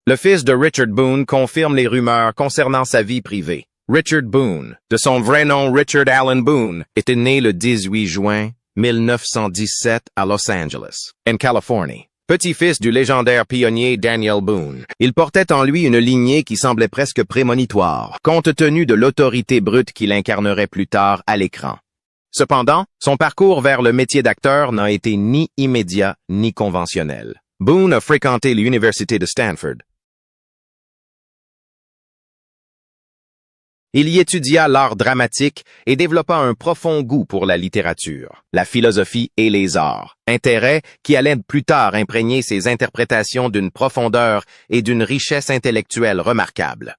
Le fils de Richard Boone confirme les rumeurs concernant sa vie privée. Richard Boone, de son vrai nom Richard Allen Boone, était né le 18 juin 1917 à Los Angeles, en Californie. Petit-fils du légendaire pionnier Daniel Boone, il portait en lui une lignée qui semblait presque prémonitoire, compte tenu de l'autorité brute qu'il incarnerait plus tard à l'écran. Cependant, son parcours vers le métier d'acteur n'a été ni immédiat ni conventionnel. Boone a fréquenté l'université de Stanford. Il y étudia l'art dramatique et développa un profond goût pour la littérature, la philosophie et les arts, intérêts qui allaient plus tard imprégner ses interprétations d'une profondeur et d'une richesse intellectuelle remarquables.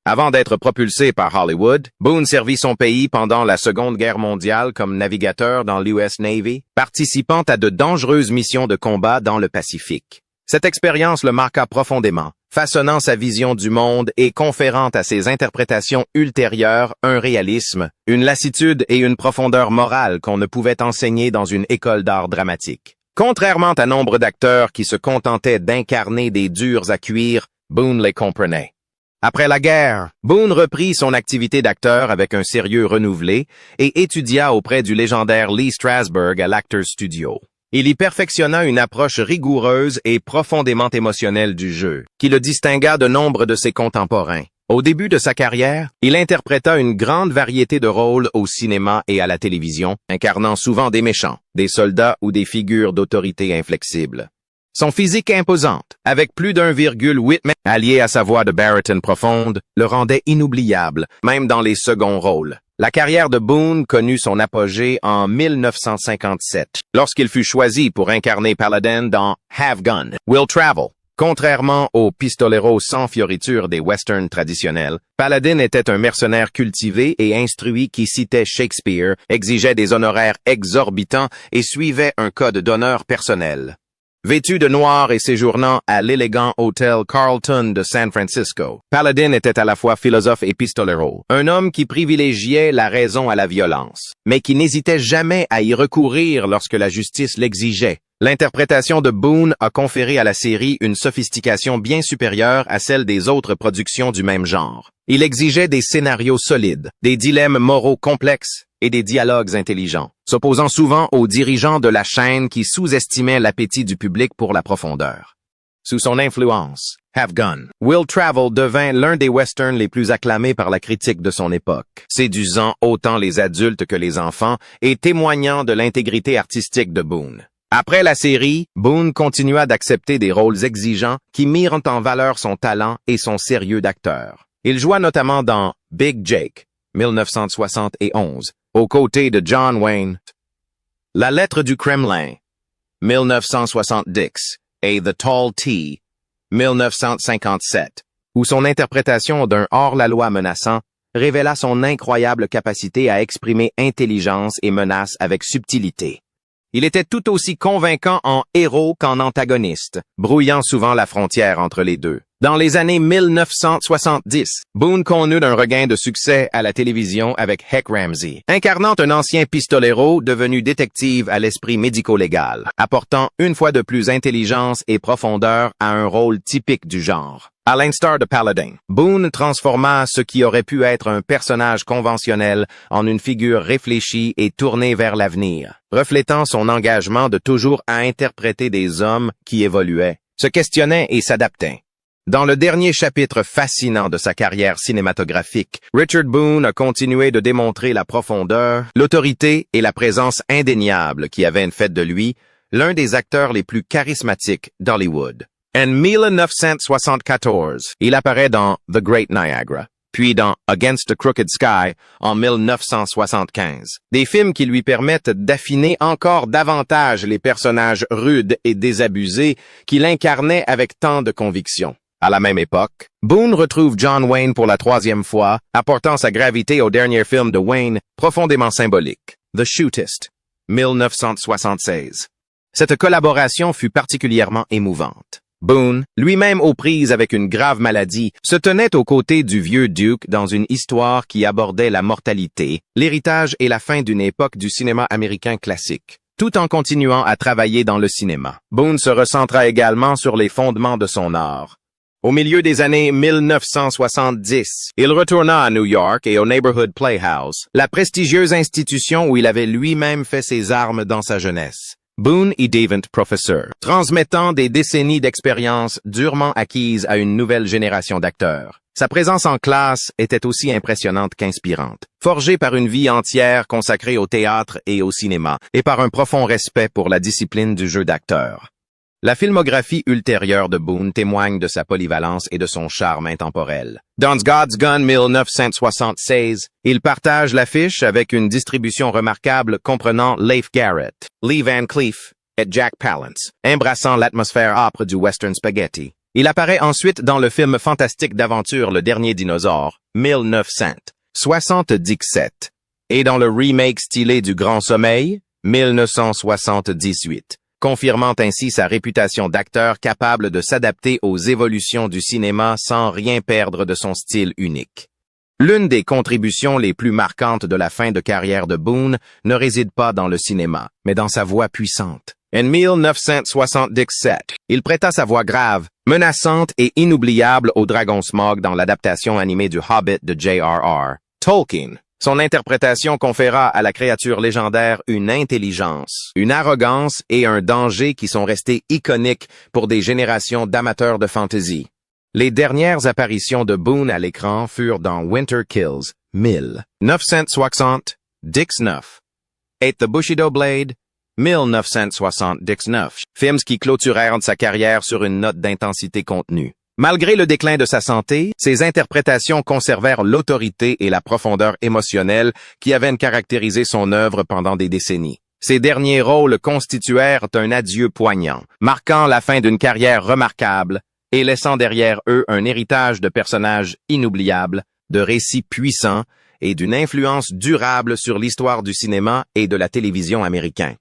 Avant d'être propulsé par Hollywood, Boone servit son pays pendant la Seconde Guerre mondiale comme navigateur dans l'US Navy, participant à de dangereuses missions de combat dans le Pacifique. Cette expérience le marqua profondément, façonnant sa vision du monde et conférant à ses interprétations ultérieures un réalisme, une lassitude et une profondeur morale qu'on ne pouvait enseigner dans une école d'art dramatique. Contrairement à nombre d'acteurs qui se contentaient d'incarner des durs à cuire, Boone les comprenait. Après la guerre, Boone reprit son activité d'acteur avec un sérieux renouvelé et étudia auprès du légendaire Lee Strasberg à l'Actors Studio. Il y perfectionna une approche rigoureuse et profondément émotionnelle du jeu, qui le distingua de nombre de ses contemporains. Au début de sa carrière, il interpréta une grande variété de rôles au cinéma et à la télévision, incarnant souvent des méchants, des soldats ou des figures d'autorité inflexibles. Son physique imposante, avec plus d'1,8 m, allié à sa voix de baryton profonde, le rendait inoubliable, même dans les seconds rôles. La carrière de Boone connut son apogée en 1957, lorsqu'il fut choisi pour incarner Paladin dans Have Gun, Will Travel. Contrairement au pistolero sans fioriture des westerns traditionnels, Paladin était un mercenaire cultivé et instruit qui citait Shakespeare, exigeait des honoraires exorbitants et suivait un code d'honneur personnel. Vêtu de noir et séjournant à l'élégant hôtel Carlton de San Francisco, Paladin était à la fois philosophe et pistolero, un homme qui privilégiait la raison à la violence, mais qui n'hésitait jamais à y recourir lorsque la justice l'exigeait. L'interprétation de Boone a conféré à la série une sophistication bien supérieure à celle des autres productions du même genre. Il exigeait des scénarios solides, des dilemmes moraux complexes et des dialogues intelligents, s'opposant souvent aux dirigeants de la chaîne qui sous-estimaient l'appétit du public pour la profondeur. Sous son influence, Have Gun, Will Travel devint l'un des westerns les plus acclamés par la critique de son époque, séduisant autant les adultes que les enfants et témoignant de l'intégrité artistique de Boone. Après la série, Boone continua d'accepter des rôles exigeants qui mirent en valeur son talent et son sérieux d'acteur. Il joua notamment dans Big Jake, 1971, aux côtés de John Wayne, La lettre du Kremlin, 1970, et The Tall T, 1957, où son interprétation d'un hors-la-loi menaçant révéla son incroyable capacité à exprimer intelligence et menace avec subtilité. Il était tout aussi convaincant en héros qu'en antagoniste, brouillant souvent la frontière entre les deux. Dans les années 1970, Boone connut un regain de succès à la télévision avec Heck Ramsey, incarnant un ancien pistolero devenu détective à l'esprit médico-légal, apportant une fois de plus intelligence et profondeur à un rôle typique du genre. À l'instar de Paladin, Boone transforma ce qui aurait pu être un personnage conventionnel en une figure réfléchie et tournée vers l'avenir, reflétant son engagement de toujours à interpréter des hommes qui évoluaient, se questionnaient et s'adaptaient. Dans le dernier chapitre fascinant de sa carrière cinématographique, Richard Boone a continué de démontrer la profondeur, l'autorité et la présence indéniable qui avaient fait de lui l'un des acteurs les plus charismatiques d'Hollywood. En 1974, il apparaît dans The Great Niagara, puis dans Against the Crooked Sky en 1975. Des films qui lui permettent d'affiner encore davantage les personnages rudes et désabusés qu'il incarnait avec tant de conviction. À la même époque, Boone retrouve John Wayne pour la troisième fois, apportant sa gravité au dernier film de Wayne, profondément symbolique, The Shootist, 1976. Cette collaboration fut particulièrement émouvante. Boone, lui-même aux prises avec une grave maladie, se tenait aux côtés du vieux Duke dans une histoire qui abordait la mortalité, l'héritage et la fin d'une époque du cinéma américain classique. Tout en continuant à travailler dans le cinéma, Boone se recentra également sur les fondements de son art. Au milieu des années 1970, il retourna à New York et au Neighborhood Playhouse, la prestigieuse institution où il avait lui-même fait ses armes dans sa jeunesse. Boone y devint professeur, transmettant des décennies d'expérience durement acquises à une nouvelle génération d'acteurs. Sa présence en classe était aussi impressionnante qu'inspirante, forgée par une vie entière consacrée au théâtre et au cinéma, et par un profond respect pour la discipline du jeu d'acteur. La filmographie ultérieure de Boone témoigne de sa polyvalence et de son charme intemporel. Dans God's Gun 1976, il partage l'affiche avec une distribution remarquable comprenant Leif Garrett, Lee Van Cleef et Jack Palance, embrassant l'atmosphère âpre du western spaghetti. Il apparaît ensuite dans le film fantastique d'aventure Le Dernier Dinosaure, 1977, et dans le remake stylé du Grand Sommeil, 1978. Confirmant ainsi sa réputation d'acteur capable de s'adapter aux évolutions du cinéma sans rien perdre de son style unique. L'une des contributions les plus marquantes de la fin de carrière de Boone ne réside pas dans le cinéma, mais dans sa voix puissante. En 1977, il prêta sa voix grave, menaçante et inoubliable au dragon Smaug dans l'adaptation animée du Hobbit de J.R.R. Tolkien. Son interprétation conféra à la créature légendaire une intelligence, une arrogance et un danger qui sont restés iconiques pour des générations d'amateurs de fantasy. Les dernières apparitions de Boone à l'écran furent dans Winter Kills, 1960, Dix 9, et The Bushido Blade, 1979, films qui clôturèrent sa carrière sur une note d'intensité contenue. Malgré le déclin de sa santé, ses interprétations conservèrent l'autorité et la profondeur émotionnelle qui avaient caractérisé son œuvre pendant des décennies. Ses derniers rôles constituèrent un adieu poignant, marquant la fin d'une carrière remarquable et laissant derrière eux un héritage de personnages inoubliables, de récits puissants et d'une influence durable sur l'histoire du cinéma et de la télévision américaine.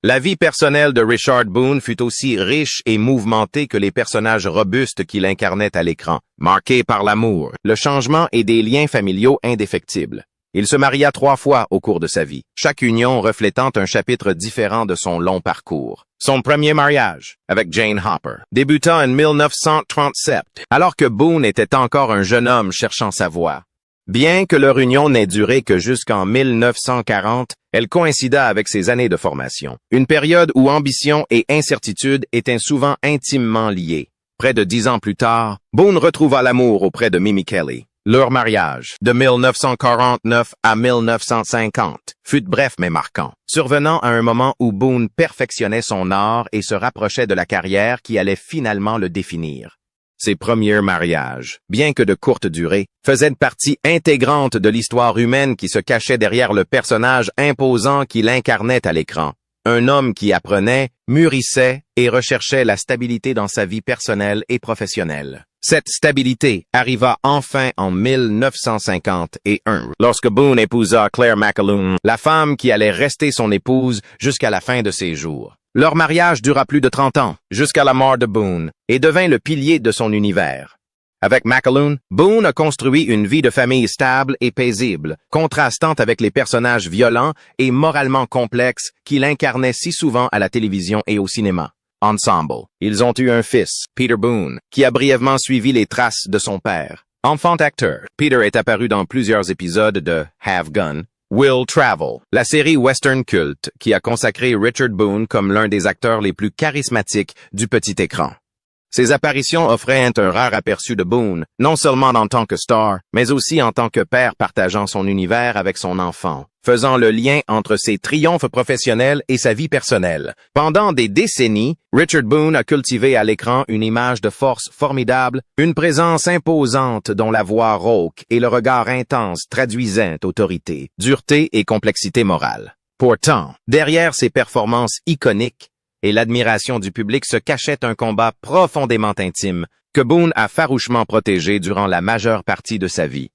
La vie personnelle de Richard Boone fut aussi riche et mouvementée que les personnages robustes qu'il incarnait à l'écran, marqués par l'amour, le changement et des liens familiaux indéfectibles. Il se maria 3 fois au cours de sa vie, chaque union reflétant un chapitre différent de son long parcours. Son premier mariage, avec Jane Hopper, débuta en 1937, alors que Boone était encore un jeune homme cherchant sa voie. Bien que leur union n'ait duré que jusqu'en 1940, elle coïncida avec ses années de formation, une période où ambition et incertitude étaient souvent intimement liées. Près de 10 ans plus tard, Boone retrouva l'amour auprès de Mimi Kelly. Leur mariage, de 1949 à 1950, fut bref mais marquant, survenant à un moment où Boone perfectionnait son art et se rapprochait de la carrière qui allait finalement le définir. Ses premiers mariages, bien que de courte durée, faisaient partie intégrante de l'histoire humaine qui se cachait derrière le personnage imposant qu'il incarnait à l'écran. Un homme qui apprenait, mûrissait et recherchait la stabilité dans sa vie personnelle et professionnelle. Cette stabilité arriva enfin en 1951, lorsque Boone épousa Claire McAloon, la femme qui allait rester son épouse jusqu'à la fin de ses jours. Leur mariage dura plus de 30 ans, jusqu'à la mort de Boone, et devint le pilier de son univers. Avec McAloon, Boone a construit une vie de famille stable et paisible, contrastant avec les personnages violents et moralement complexes qu'il incarnait si souvent à la télévision et au cinéma. Ensemble, ils ont eu un fils, Peter Boone, qui a brièvement suivi les traces de son père. Enfant acteur, Peter est apparu dans plusieurs épisodes de Have Gun, Will Travel, la série western culte qui a consacré Richard Boone comme l'un des acteurs les plus charismatiques du petit écran. Ses apparitions offraient un rare aperçu de Boone, non seulement en tant que star, mais aussi en tant que père partageant son univers avec son enfant, faisant le lien entre ses triomphes professionnels et sa vie personnelle. Pendant des décennies, Richard Boone a cultivé à l'écran une image de force formidable, une présence imposante dont la voix rauque et le regard intense traduisaient autorité, dureté et complexité morale. Pourtant, derrière ces performances iconiques, et l'admiration du public se cachait un combat profondément intime que Boone a farouchement protégé durant la majeure partie de sa vie.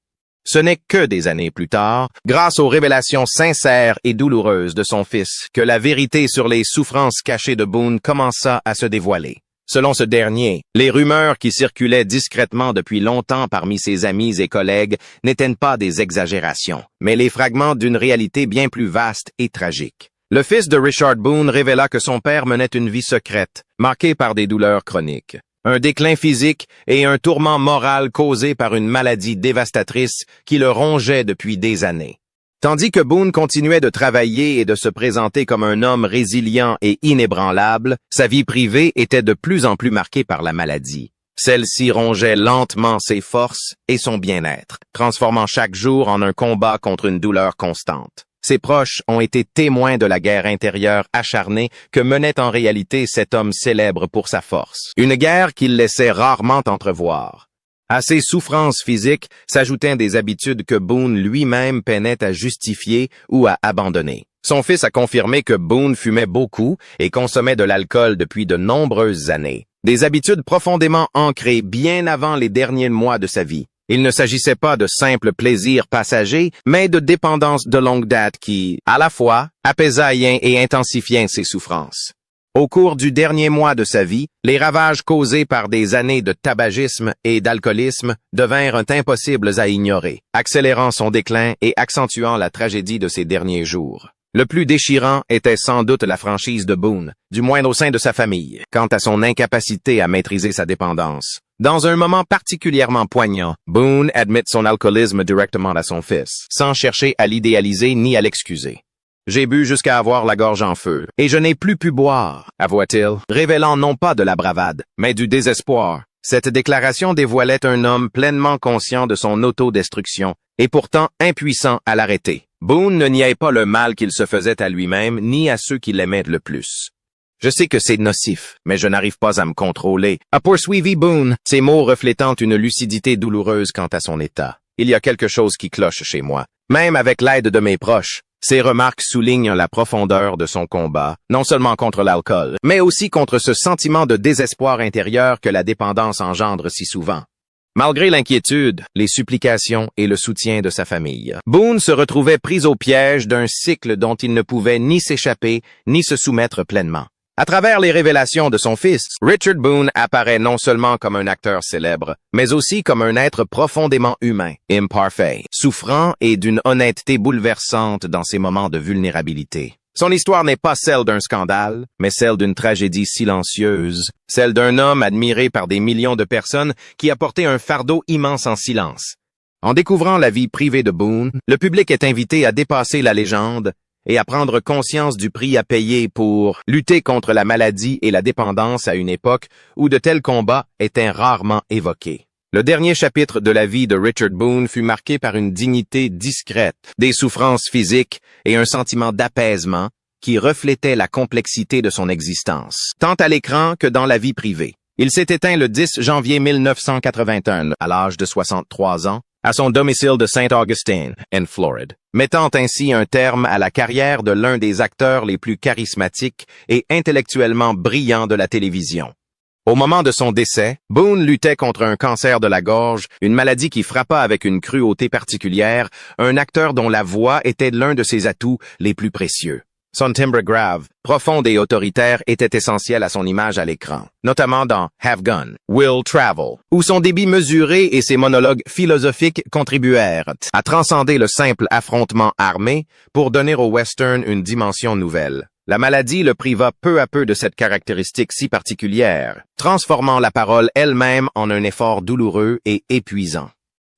Ce n'est que des années plus tard, grâce aux révélations sincères et douloureuses de son fils, que la vérité sur les souffrances cachées de Boone commença à se dévoiler. Selon ce dernier, les rumeurs qui circulaient discrètement depuis longtemps parmi ses amis et collègues n'étaient pas des exagérations, mais les fragments d'une réalité bien plus vaste et tragique. Le fils de Richard Boone révéla que son père menait une vie secrète, marquée par des douleurs chroniques. un déclin physique et un tourment moral causé par une maladie dévastatrice qui le rongeait depuis des années. Tandis que Boone continuait de travailler et de se présenter comme un homme résilient et inébranlable, sa vie privée était de plus en plus marquée par la maladie. Celle-ci rongeait lentement ses forces et son bien-être, transformant chaque jour en un combat contre une douleur constante. Ses proches ont été témoins de la guerre intérieure acharnée que menait en réalité cet homme célèbre pour sa force. Une guerre qu'il laissait rarement entrevoir. À ces souffrances physiques s'ajoutaient des habitudes que Boone lui-même peinait à justifier ou à abandonner. Son fils a confirmé que Boone fumait beaucoup et consommait de l'alcool depuis de nombreuses années. Des habitudes profondément ancrées bien avant les derniers mois de sa vie. Il ne s'agissait pas de simples plaisirs passagers, mais de dépendances de longue date qui, à la fois, apaisaient et intensifiaient ses souffrances. Au cours du dernier mois de sa vie, les ravages causés par des années de tabagisme et d'alcoolisme devinrent impossibles à ignorer, accélérant son déclin et accentuant la tragédie de ses derniers jours. Le plus déchirant était sans doute la franchise de Boone, du moins au sein de sa famille, quant à son incapacité à maîtriser sa dépendance. Dans un moment particulièrement poignant, Boone admet son alcoolisme directement à son fils, sans chercher à l'idéaliser ni à l'excuser. « J'ai bu jusqu'à avoir la gorge en feu, et je n'ai plus pu boire », avoua-t-il, révélant non pas de la bravade, mais du désespoir. Cette déclaration dévoilait un homme pleinement conscient de son autodestruction, et pourtant impuissant à l'arrêter. Boone ne niait pas le mal qu'il se faisait à lui-même, ni à ceux qui l'aimaient le plus. « Je sais que c'est nocif, mais je n'arrive pas à me contrôler », a poursuivi Boone, ses mots reflétant une lucidité douloureuse quant à son état. « Il y a quelque chose qui cloche chez moi, même avec l'aide de mes proches. » Ces remarques soulignent la profondeur de son combat, non seulement contre l'alcool, mais aussi contre ce sentiment de désespoir intérieur que la dépendance engendre si souvent. Malgré l'inquiétude, les supplications et le soutien de sa famille, Boone se retrouvait pris au piège d'un cycle dont il ne pouvait ni s'échapper, ni se soumettre pleinement. À travers les révélations de son fils, Richard Boone apparaît non seulement comme un acteur célèbre, mais aussi comme un être profondément humain, imparfait, souffrant et d'une honnêteté bouleversante dans ses moments de vulnérabilité. Son histoire n'est pas celle d'un scandale, mais celle d'une tragédie silencieuse, celle d'un homme admiré par des millions de personnes qui a porté un fardeau immense en silence. En découvrant la vie privée de Boone, le public est invité à dépasser la légende et à prendre conscience du prix à payer pour lutter contre la maladie et la dépendance à une époque où de tels combats étaient rarement évoqués. Le dernier chapitre de la vie de Richard Boone fut marqué par une dignité discrète, des souffrances physiques et un sentiment d'apaisement qui reflétait la complexité de son existence, tant à l'écran que dans la vie privée. Il s'est éteint le 10 janvier 1981, à l'âge de 63 ans, à son domicile de St. Augustine, en Floride, mettant ainsi un terme à la carrière de l'un des acteurs les plus charismatiques et intellectuellement brillants de la télévision. Au moment de son décès, Boone luttait contre un cancer de la gorge, une maladie qui frappa avec une cruauté particulière, un acteur dont la voix était l'un de ses atouts les plus précieux. Son timbre grave, profond et autoritaire était essentiel à son image à l'écran, notamment dans Have Gun, Will Travel, où son débit mesuré et ses monologues philosophiques contribuèrent à transcender le simple affrontement armé pour donner au western une dimension nouvelle. La maladie le priva peu à peu de cette caractéristique si particulière, transformant la parole elle-même en un effort douloureux et épuisant.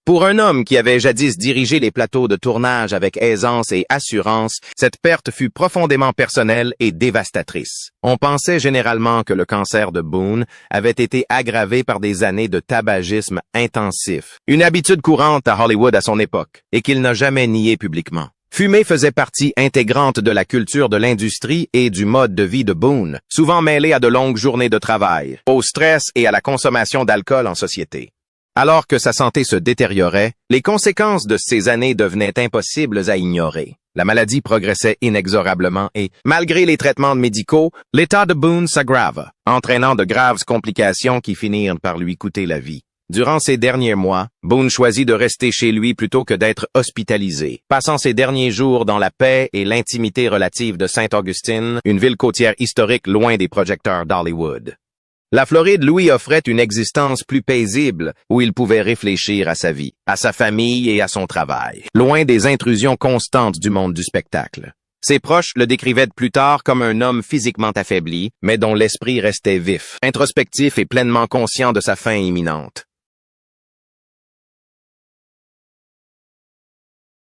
Pour un homme qui avait jadis dirigé les plateaux de tournage avec aisance et assurance, cette perte fut profondément personnelle et dévastatrice. On pensait généralement que le cancer de Boone avait été aggravé par des années de tabagisme intensif, une habitude courante à Hollywood à son époque, et qu'il n'a jamais nié publiquement. Fumer faisait partie intégrante de la culture de l'industrie et du mode de vie de Boone, souvent mêlé à de longues journées de travail, au stress et à la consommation d'alcool en société. Alors que sa santé se détériorait, les conséquences de ces années devenaient impossibles à ignorer. La maladie progressait inexorablement et, malgré les traitements médicaux, l'état de Boone s'aggrava, entraînant de graves complications qui finirent par lui coûter la vie. Durant ces derniers mois, Boone choisit de rester chez lui plutôt que d'être hospitalisé, passant ses derniers jours dans la paix et l'intimité relative de St. Augustine, une ville côtière historique loin des projecteurs d'Hollywood. La Floride lui offrait une existence plus paisible où il pouvait réfléchir à sa vie, à sa famille et à son travail, loin des intrusions constantes du monde du spectacle. Ses proches le décrivaient plus tard comme un homme physiquement affaibli, mais dont l'esprit restait vif, introspectif et pleinement conscient de sa fin imminente.